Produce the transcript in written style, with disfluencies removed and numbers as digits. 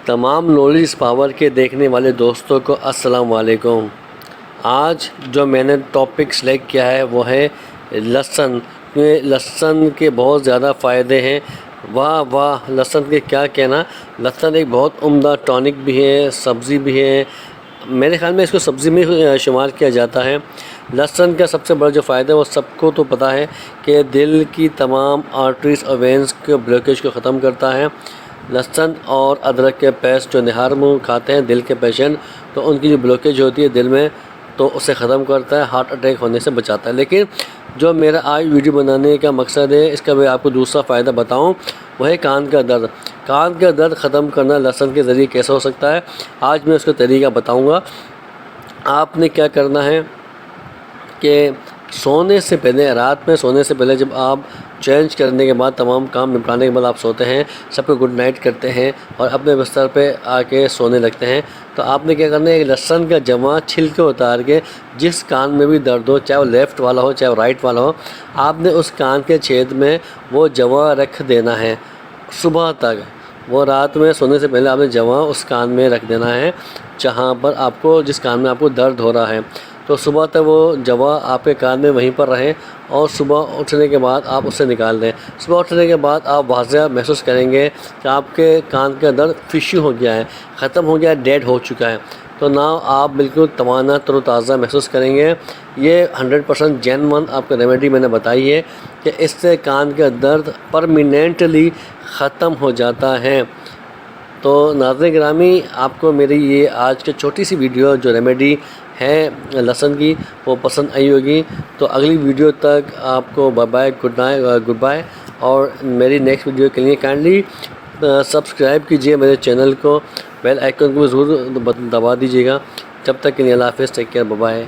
تمام knowledge power کے دیکھنے والے دوستوں کو السلام علیکم۔ آج جو میں نے ٹاپک سلیکٹ کیا ہے وہ ہے لہسن۔ لہسن کے بہت زیادہ فائدے ہیں، واہ لہسن کے کیا کہنا۔ لہسن ایک بہت عمدہ ٹانک بھی ہے، سبزی بھی ہے، میرے خیال میں اس کو سبزی میں شمار کیا جاتا ہے۔ لہسن کا سب سے بڑا جو فائدہ ہے وہ سب کو تو پتہ ہے کہ دل کی تمام آرٹریز اور وینز کے بلاکیج کو ختم کرتا ہے۔ لہسن اور ادرک کے پیسٹ جو نہار منہ کھاتے ہیں دل کے پیشنٹ، تو ان کی جو بلاکیج ہوتی ہے دل میں تو اسے ختم کرتا ہے، ہارٹ اٹیک ہونے سے بچاتا ہے۔ لیکن جو میرا آج ویڈیو بنانے کا مقصد ہے، اس کا میں آپ کو دوسرا فائدہ بتاؤں، وہ ہے کان کا درد۔ کان کا درد ختم کرنا لہسن کے ذریعے کیسے ہو سکتا ہے، آج میں اس کا طریقہ بتاؤں گا۔ آپ نے کیا کرنا ہے کہ سونے سے پہلے، رات میں سونے سے پہلے جب آپ چینج کرنے کے بعد، تمام کام نپٹانے کے بعد آپ سوتے ہیں، سب کو گڈ نائٹ کرتے ہیں اور اپنے بستر پہ آ کے سونے لگتے ہیں، تو آپ نے کیا کرنا ہے، ایک لہسن کا جمع چھلکے اتار کے جس کان میں بھی درد ہو، چاہے وہ لیفٹ والا ہو چاہے وہ رائٹ والا ہو، آپ نے اس کان کے چھید میں وہ جمع رکھ دینا ہے صبح تک۔ وہ رات میں سونے سے پہلے آپ نے جمع اس کان میں رکھ دینا ہے جہاں پر آپ کو، جس کان میں آپ کو درد ہو رہا ہے، تو صبح تک وہ جوا آپ کے کان میں وہیں پر رہے اور صبح اٹھنے کے بعد آپ اسے نکال دیں۔ صبح اٹھنے کے بعد آپ واضح محسوس کریں گے کہ آپ کے کان کا درد فشی ہو گیا ہے، ختم ہو گیا ہے، ڈیڈ ہو چکا ہے، تو نہ آپ بالکل توانا تر و تازہ محسوس کریں گے۔ یہ 100% جینون آپ کو ریمیڈی میں نے بتائی ہے کہ اس سے کان کا درد پرمیننٹلی ختم ہو جاتا ہے۔ تو ناظرین گرامی، آپ کو میری یہ آج کی چھوٹی سی ویڈیو جو ریمیڈی ہے لہسن کی وہ پسند آئی ہوگی، تو اگلی ویڈیو تک آپ کو بائے گڈ بائے، اور میری نیکسٹ ویڈیو کے لیے کائنڈلی سبسکرائب کیجئے میرے چینل کو، بیل آئیکن کو ضرور دبا دیجیے گا۔ جب تک کے لیے اللہ حافظ، ٹیک کیئر، بائے۔